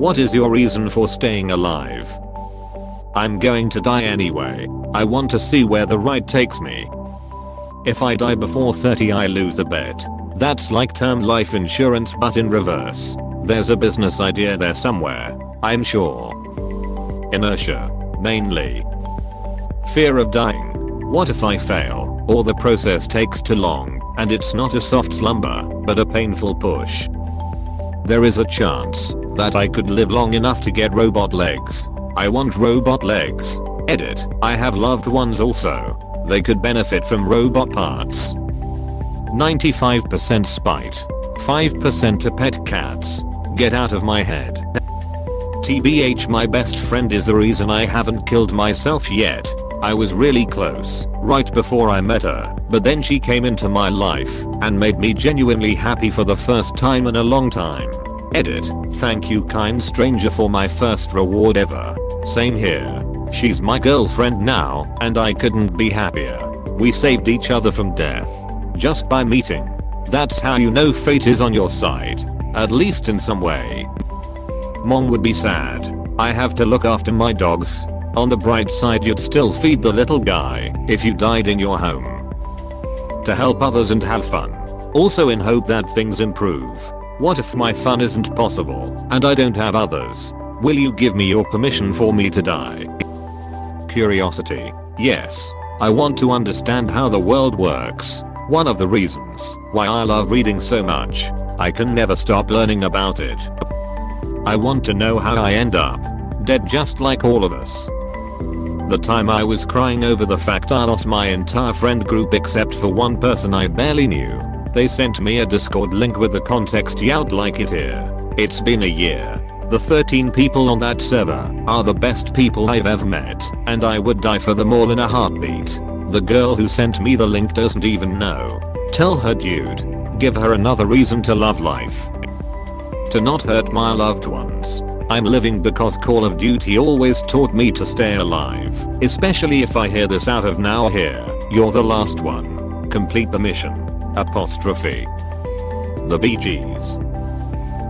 What is your reason for staying alive? I'm going to die anyway. I want to see where the ride takes me. If I die before 30 I lose a bet. That's like term life insurance but in reverse. There's a business idea there somewhere, I'm sure. Inertia. Mainly. Fear of dying. What if I fail, or the process takes too long, and it's not a soft slumber, but a painful push? There is a chance that I could live long enough to get robot legs. I want robot legs. Edit. I have loved ones also. They could benefit from robot parts. 95% spite. 5% to pet cats. Get out of my head. TBH, my best friend is the reason I haven't killed myself yet. I was really close right before I met her, but then she came into my life and made me genuinely happy for the first time in a long time. Edit. Thank you kind stranger for my first reward ever. Same here. She's my girlfriend now and I couldn't be happier. We saved each other from death just by meeting. That's how you know fate is on your side, at least in some way. Mom would be sad. I have to look after my dogs. On the bright side, you'd still feed the little guy if you died in your home. To help others and have fun. Also in hope that things improve. What if my fun isn't possible and I don't have others? Will you give me your permission for me to die? Curiosity. Yes. I want to understand how the world works. One of the reasons why I love reading so much. I can never stop learning about it. I want to know how I end up dead just like all of us. The time I was crying over the fact I lost my entire friend group except for one person I barely knew. They sent me a Discord link with the context you'd like it here. It's been a year. The 13 people on that server are the best people I've ever met, and I would die for them all in a heartbeat. The girl who sent me the link doesn't even know. Tell her dude. Give her another reason to love life. To not hurt my loved ones. I'm living because Call of Duty always taught me to stay alive. Especially if I hear this out of now here. You're the last one. Complete the mission. Apostrophe. The Bee Gees.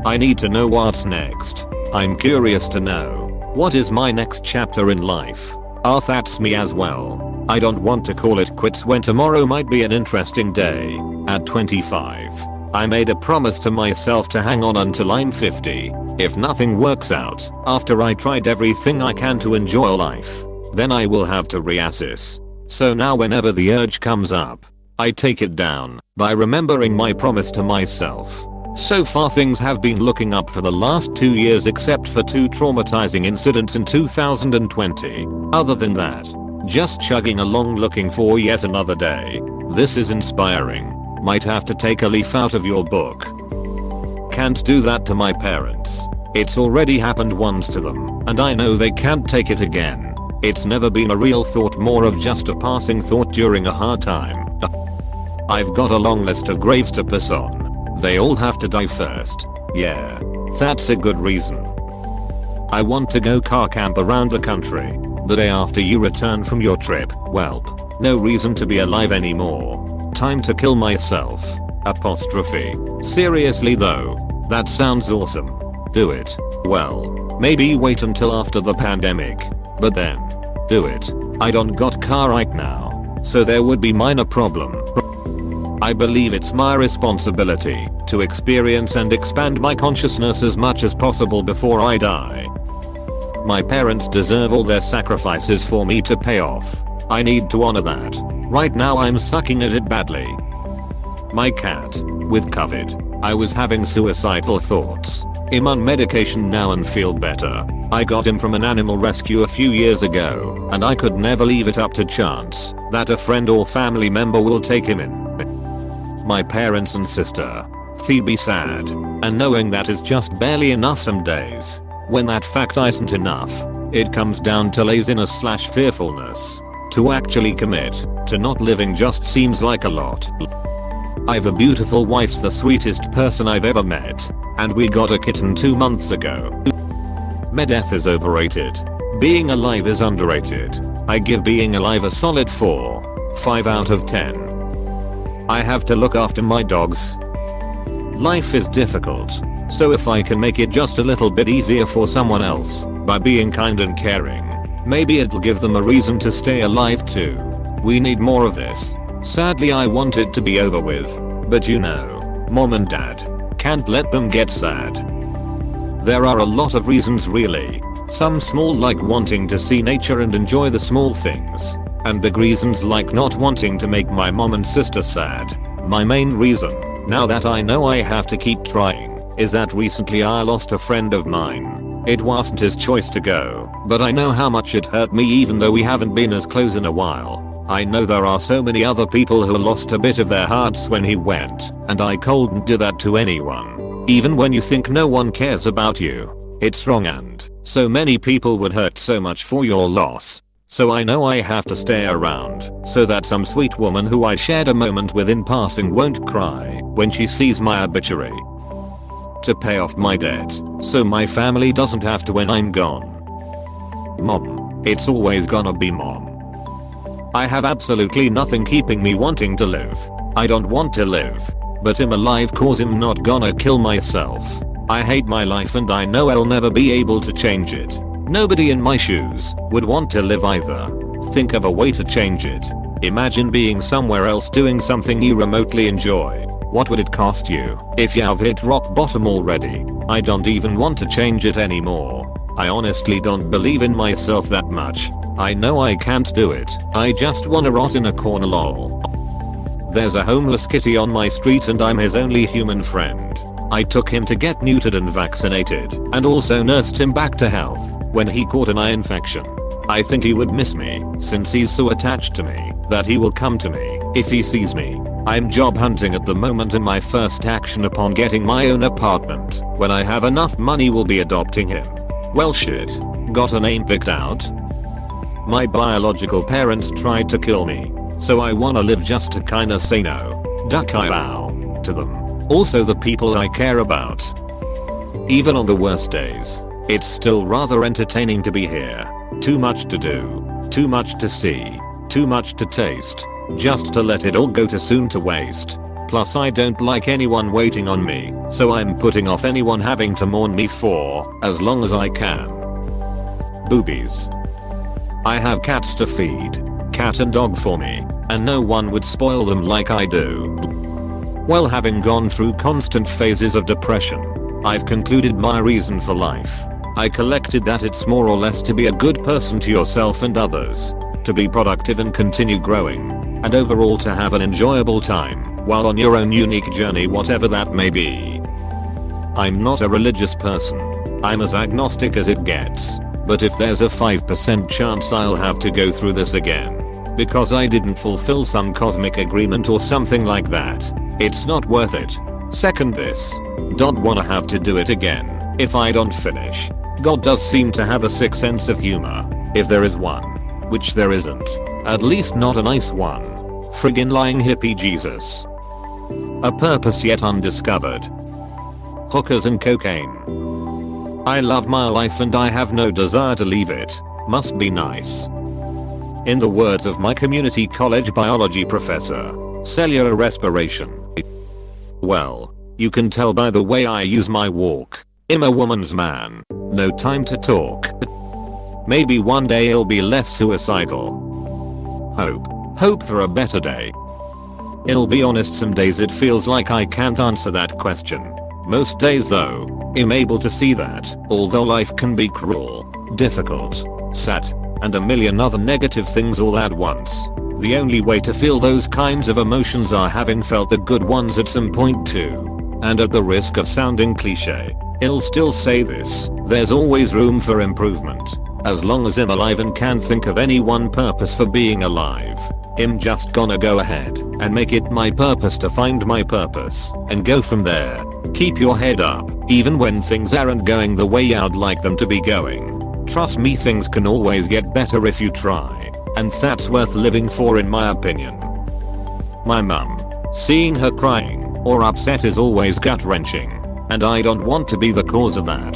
I need to know what's next. I'm curious to know. What is my next chapter in life? That's me as well. I don't want to call it quits when tomorrow might be an interesting day. At 25. I made a promise to myself to hang on until I'm 50. If nothing works out after I tried everything I can to enjoy life, then I will have to reassess. So now whenever the urge comes up, I take it down by remembering my promise to myself. So far things have been looking up for the last 2 years except for 2 traumatizing incidents in 2020. Other than that, just chugging along looking for yet another day. This is inspiring. Might have to take a leaf out of your book. Can't do that to my parents. It's already happened once to them, and I know they can't take it again. It's never been a real thought, more of just a passing thought during a hard time. I've got a long list of graves to piss on. They all have to die first. Yeah, that's a good reason. I want to go car camp around the country. The day after you return from your trip. Welp. No reason to be alive anymore. Time to kill myself. Apostrophe. Seriously though, that sounds awesome. Do it. Well, maybe wait until after the pandemic. But then, do it. I don't got car right now, so there would be minor problem. I believe it's my responsibility to experience and expand my consciousness as much as possible before I die. My parents deserve all their sacrifices for me to pay off. I need to honor that. Right now I'm sucking at it badly. My cat. With COVID. I was having suicidal thoughts. I'm on medication now and feel better. I got him from an animal rescue a few years ago, and I could never leave it up to chance that a friend or family member will take him in. My parents and sister. Phoebe sad. And knowing that is just barely enough some days. When that fact isn't enough, it comes down to laziness/fearfulness. To actually commit to not living just seems like a lot. I've a beautiful wife's the sweetest person I've ever met, and we got a kitten 2 months ago. Death is overrated. Being alive is underrated. I give being alive a solid 4.5 out of 10. I have to look after my dogs. Life is difficult. So if I can make it just a little bit easier for someone else by being kind and caring, maybe it'll give them a reason to stay alive too. We need more of this. Sadly, I want it to be over with. But you know, mom and dad, can't let them get sad. There are a lot of reasons really. Some small like wanting to see nature and enjoy the small things. And big reasons like not wanting to make my mom and sister sad. My main reason, now that I know I have to keep trying, is that recently I lost a friend of mine. It wasn't his choice to go, but I know how much it hurt me even though we haven't been as close in a while. I know there are so many other people who lost a bit of their hearts when he went, and I couldn't do that to anyone. Even when you think no one cares about you, it's wrong, and so many people would hurt so much for your loss. So I know I have to stay around so that some sweet woman who I shared a moment with in passing won't cry when she sees my obituary. To pay off my debt so my family doesn't have to when I'm gone. Mom. It's always gonna be mom. I have absolutely nothing keeping me wanting to live. I don't want to live, but I'm alive cause I'm not gonna kill myself. I hate my life and I know I'll never be able to change it. Nobody in my shoes would want to live either. Think of a way to change it. Imagine being somewhere else doing something you remotely enjoy. What would it cost you if you have hit rock bottom already? I don't even want to change it anymore. I honestly don't believe in myself that much. I know I can't do it. I just wanna rot in a corner lol. There's a homeless kitty on my street and I'm his only human friend. I took him to get neutered and vaccinated and also nursed him back to health when he caught an eye infection. I think he would miss me since he's so attached to me that he will come to me if he sees me. I'm job hunting at the moment and my first action upon getting my own apartment when I have enough money will be adopting him. Well shit. Got a name picked out? My biological parents tried to kill me, so I wanna live just to kinda say no. Duck I bow to them. Also the people I care about. Even on the worst days, it's still rather entertaining to be here. Too much to do, too much to see, too much to taste, just to let it all go too soon to waste. Plus I don't like anyone waiting on me, so I'm putting off anyone having to mourn me for as long as I can. Boobies. I have cats to feed, cat and dog for me, and no one would spoil them like I do. Well, having gone through constant phases of depression, I've concluded my reason for life. I collected that it's more or less to be a good person to yourself and others, to be productive and continue growing, and overall to have an enjoyable time while on your own unique journey, whatever that may be. I'm not a religious person. I'm as agnostic as it gets, but if there's a 5% chance I'll have to go through this again because I didn't fulfill some cosmic agreement or something like that, it's not worth it. Second this. Don't wanna have to do it again if I don't finish. God does seem to have a sick sense of humor, if there is one. Which there isn't. At least not a nice one. Friggin' lying hippie Jesus. A purpose yet undiscovered. Hookers and cocaine. I love my life and I have no desire to leave it. Must be nice. In the words of my community college biology professor, cellular respiration. Well, you can tell by the way I use my walk. I'm a woman's man. No time to talk. Maybe one day I'll be less suicidal. Hope for a better day. I'll be honest, some days it feels like I can't answer that question. Most days though, I'm able to see that, although life can be cruel, difficult, sad, and a million other negative things all at once, the only way to feel those kinds of emotions are having felt the good ones at some point too. And at the risk of sounding cliche, I'll still say this, there's always room for improvement. As long as I'm alive and can't think of any one purpose for being alive, I'm just gonna go ahead and make it my purpose to find my purpose and go from there. Keep your head up, even when things aren't going the way I'd like them to be going. Trust me, things can always get better if you try, and that's worth living for in my opinion. My mum. Seeing her crying or upset is always gut-wrenching, and I don't want to be the cause of that.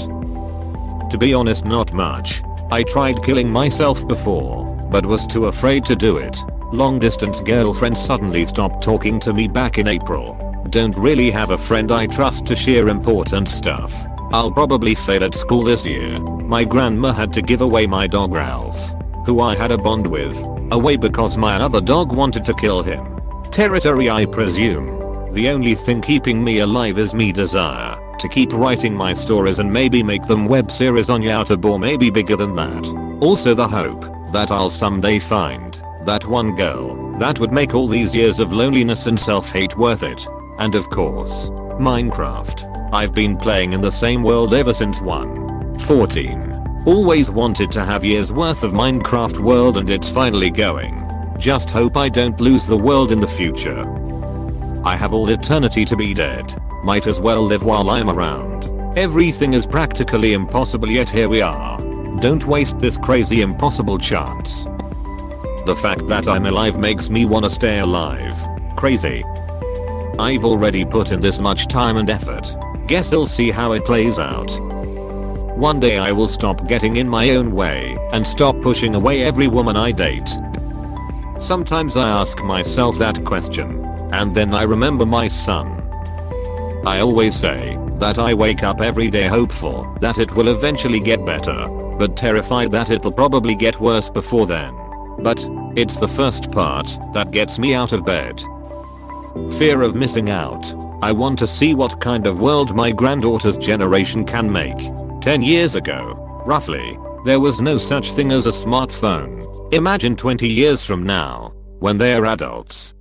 To be honest, not much. I tried killing myself before, but was too afraid to do it. Long distance girlfriend suddenly stopped talking to me back in April. Don't really have a friend I trust to share important stuff. I'll probably fail at school this year. My grandma had to give away my dog Ralph, who I had a bond with, away because my other dog wanted to kill him. Territory, I presume. The only thing keeping me alive is me desire to keep writing my stories and maybe make them web series on YouTube or maybe bigger than that. Also the hope that I'll someday find that one girl that would make all these years of loneliness and self-hate worth it. And of course, Minecraft. I've been playing in the same world ever since 1.14. Always wanted to have years worth of Minecraft world and it's finally going. Just hope I don't lose the world in the future. I have all eternity to be dead. Might as well live while I'm around. Everything is practically impossible yet here we are. Don't waste this crazy impossible chance. The fact that I'm alive makes me wanna stay alive. Crazy. I've already put in this much time and effort. Guess I'll see how it plays out. One day I will stop getting in my own way and stop pushing away every woman I date. Sometimes I ask myself that question. And then I remember my son. I always say that I wake up every day hopeful that it will eventually get better, but terrified that it'll probably get worse before then. But it's the first part that gets me out of bed. Fear of missing out. I want to see what kind of world my granddaughter's generation can make. 10 years ago, roughly, there was no such thing as a smartphone. Imagine 20 years from now, when they're adults.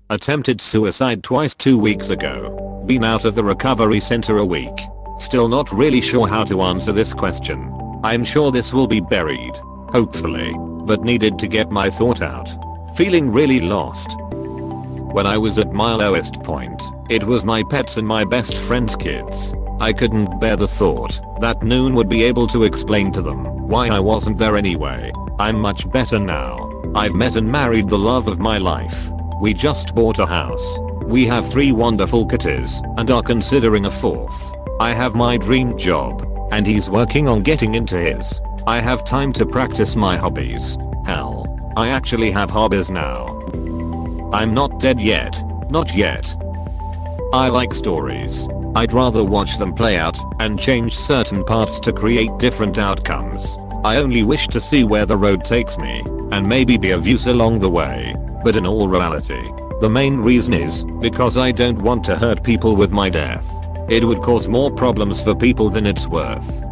Attempted suicide twice 2 weeks ago. Been out of the recovery center a week. Still not really sure how to answer this question. I'm sure this will be buried. Hopefully. But needed to get my thought out. Feeling really lost. When I was at my lowest point, it was my pets and my best friend's kids. I couldn't bear the thought that Noon would be able to explain to them why I wasn't there anyway. I'm much better now. I've met and married the love of my life. We just bought a house. We have 3 wonderful kitties and are considering a 4th. I have my dream job and he's working on getting into his. I have time to practice my hobbies. Hell, I actually have hobbies now. I'm not dead yet. Not yet. I like stories. I'd rather watch them play out and change certain parts to create different outcomes. I only wish to see where the road takes me and maybe be of use along the way. But in all reality, the main reason is because I don't want to hurt people with my death. It would cause more problems for people than it's worth.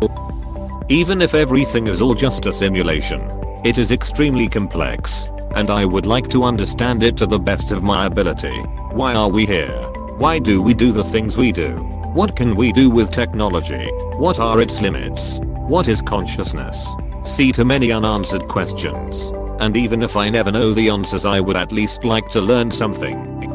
Even if everything is all just a simulation, it is extremely complex, and I would like to understand it to the best of my ability. Why are we here? Why do we do the things we do? What can we do with technology? What are its limits? What is consciousness? See, too many unanswered questions. And even if I never know the answers, I would at least like to learn something.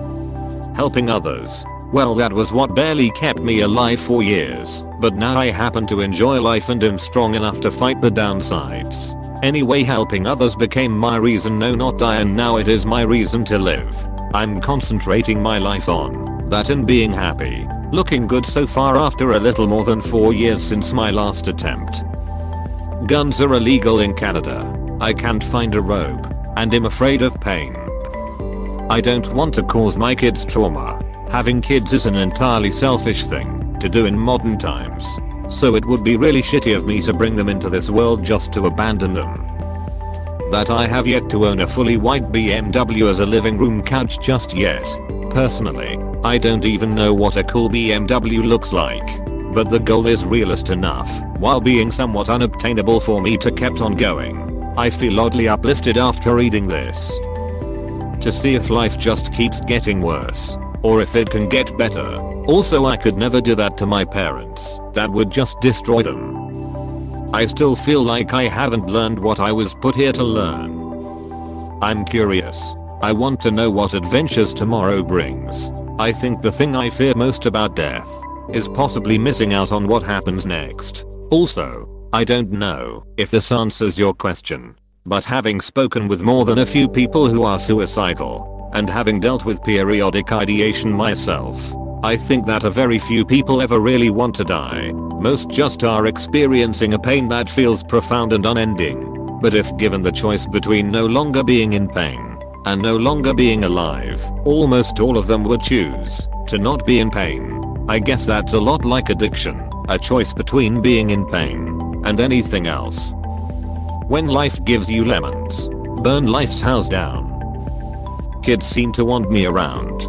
Helping others. Well, that was what barely kept me alive for years, but now I happen to enjoy life and am strong enough to fight the downsides. Anyway, helping others became my reason no not die, and now it is my reason to live. I'm concentrating my life on that and being happy. Looking good so far after a little more than 4 years since my last attempt. Guns are illegal in Canada. I can't find a robe, and am afraid of pain. I don't want to cause my kids trauma. Having kids is an entirely selfish thing to do in modern times, so it would be really shitty of me to bring them into this world just to abandon them. That I have yet to own a fully white BMW as a living room couch just yet. Personally, I don't even know what a cool BMW looks like, but the goal is realist enough while being somewhat unobtainable for me to keep on going. I feel oddly uplifted after reading this. To see if life just keeps getting worse, or if it can get better. Also, I could never do that to my parents. That would just destroy them. I still feel like I haven't learned what I was put here to learn. I'm curious. I want to know what adventures tomorrow brings. I think the thing I fear most about death is possibly missing out on what happens next. Also, I don't know if this answers your question, but having spoken with more than a few people who are suicidal, and having dealt with periodic ideation myself, I think that a very few people ever really want to die. Most just are experiencing a pain that feels profound and unending. But if given the choice between no longer being in pain and no longer being alive. Almost all of them would choose to not be in pain. I guess that's a lot like addiction, a choice between being in pain and anything else. When life gives you lemons, burn life's house down. Kids seem to want me around.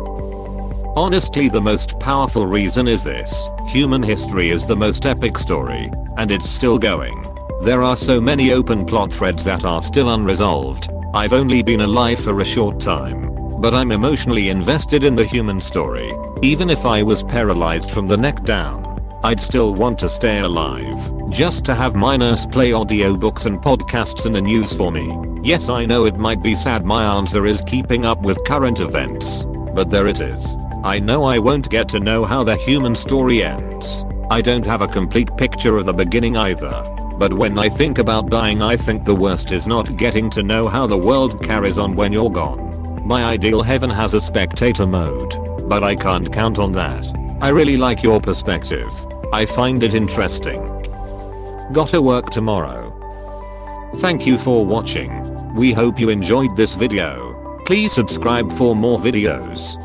Honestly, the most powerful reason is this: human history is the most epic story, and it's still going. There are so many open plot threads that are still unresolved. I've only been alive for a short time, but I'm emotionally invested in the human story. Even if I was paralyzed from the neck down, I'd still want to stay alive, just to have my nurse play audiobooks and podcasts and the news for me. Yes, I know it might be sad my answer is keeping up with current events, but there it is. I know I won't get to know how the human story ends. I don't have a complete picture of the beginning either. But when I think about dying, I think the worst is not getting to know how the world carries on when you're gone. My ideal heaven has a spectator mode, but I can't count on that. I really like your perspective. I find it interesting. Gotta work tomorrow. Thank you for watching. We hope you enjoyed this video. Please subscribe for more videos.